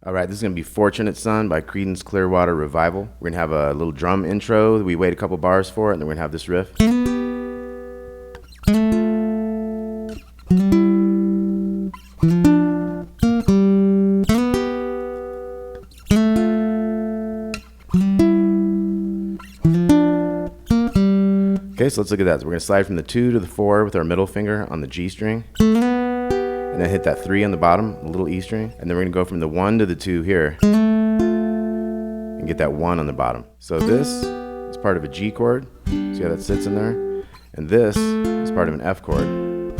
All right, this is going to be Fortunate Son by Creedence Clearwater Revival. We're going to have a little drum intro. We wait a couple bars for it, and then we're going to have this riff. Okay, so let's look at that. So we're going to slide from the 2 to the 4 with our middle finger on the G string. And then hit that 3 on the bottom, the little E string. And then we're going to go from the 1 to the 2 here. And get that 1 on the bottom. So this is part of a G chord. See how that sits in there? And this is part of an F chord.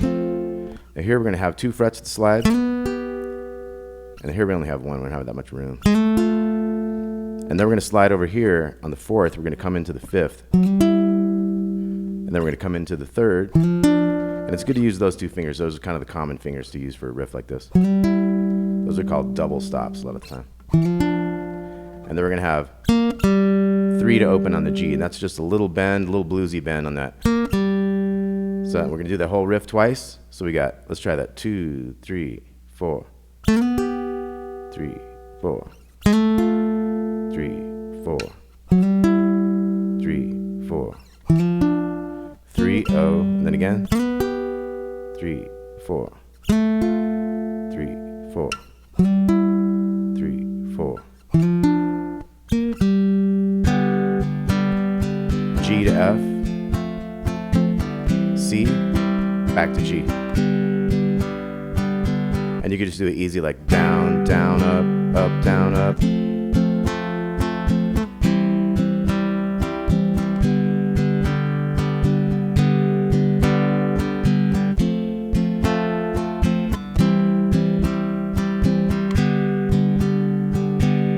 Now here we're going to have 2 frets to slide. And here we only have 1. We don't have that much room. And then we're going to slide over here on the 4th. We're going to come into the 5th. And then we're going to come into the 3rd. And it's good to use those 2 fingers. Those are kind of the common fingers to use for a riff like this. Those are called double stops a lot of the time. And then we're going to have 3 to open on the G. And that's just a little bend, a little bluesy bend on that. So we're going to do that whole riff twice. So we got, let's try that. 2, 3, 4. 3, 4. 3, 4. 3, 4. 3, 0. And then again. 3, 4. 3, 4. 3, 4. G to F. C. Back to G. And you could just do it easy like down, down, up, down, up.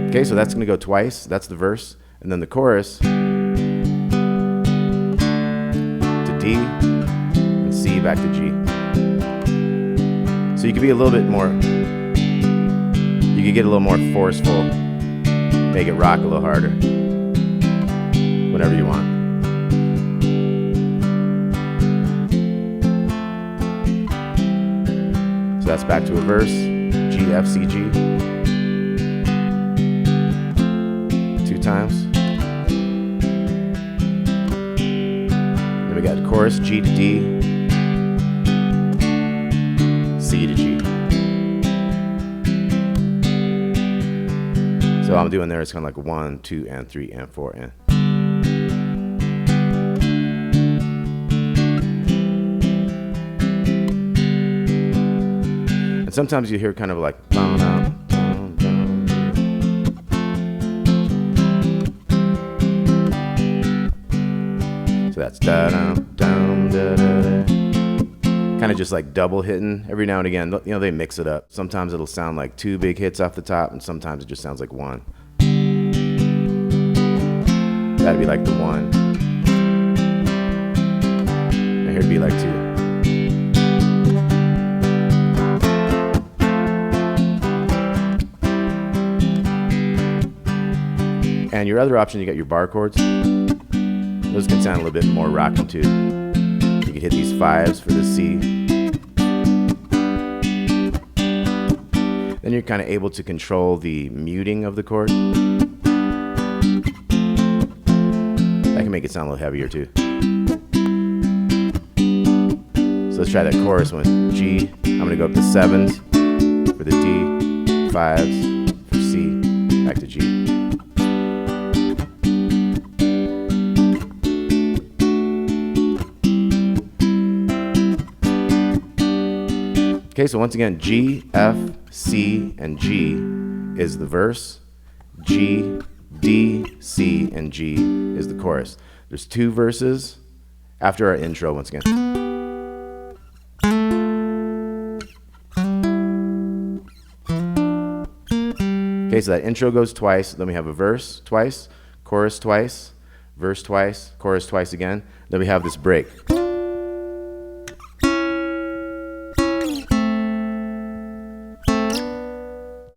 Okay, so that's going to go twice. That's the verse. And then the chorus to D and C back to G. So you could be a little bit more, you could get a little more forceful, make it rock a little harder, whatever you want. So that's back to a verse, G, F, C, G. 2 times. Then we got the chorus, G to D, C to G. So all I'm doing there is kind of like 1, 2, and 3, and 4, and. And sometimes you hear kind of like, that's kind of just like double hitting every now and again. You know, they mix it up. Sometimes it'll sound like 2 big hits off the top, and sometimes it just sounds like 1. That'd be like the 1. And here'd be like 2. And your other option, you got your bar chords. Those can sound a little bit more rockin' too. You could hit these 5s for the C. Then you're kind of able to control the muting of the chord. That can make it sound a little heavier too. So let's try that chorus one. G, I'm gonna go up to 7s for the D, 5s for C, back to G. Okay, so once again, G, F, C, and G is the verse. G, D, C, and G is the chorus. There's 2 verses after our intro once again. Okay, so that intro goes twice. Then we have a verse twice, chorus twice, verse twice, chorus twice again. Then we have this break.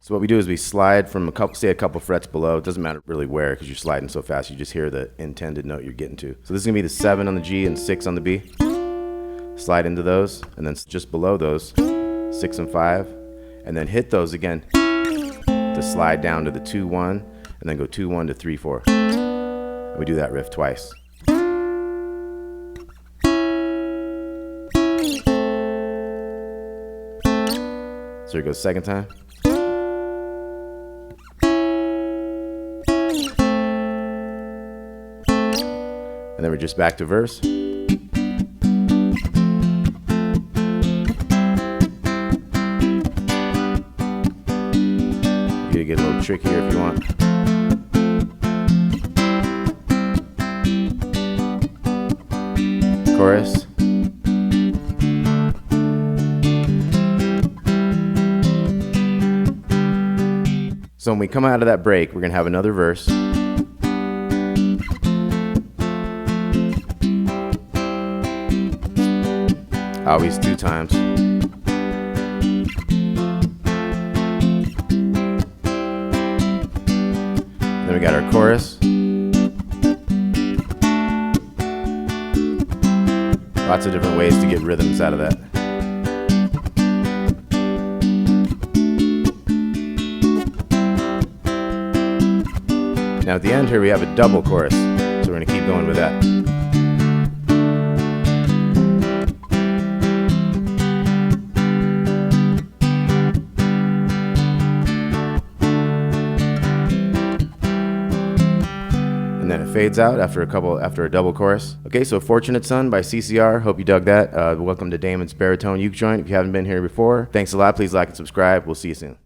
So what we do is we slide from a couple frets below. It doesn't matter really where because you're sliding so fast. You just hear the intended note you're getting to. So this is going to be the 7 on the G and 6 on the B. Slide into those, and then just below those, 6 and 5, and then hit those again. to slide down to the 2-1 and then go 2-1 to 3-4. And we do that riff twice. So here it goes second time. And then we're just back to verse. You gotta get a little trickier if you want. Chorus. So when we come out of that break, we're gonna have another verse. Always 2 times. Then we got our chorus. Lots of different ways to get rhythms out of that. Now at the end here we have a double chorus, so we're going to keep going with that. And then it fades out after a double chorus. Okay, so Fortunate Son by CCR. Hope you dug that. Welcome to Damon's Baritone Uke Joint. If you haven't been here before, thanks a lot. Please like and subscribe. We'll see you soon.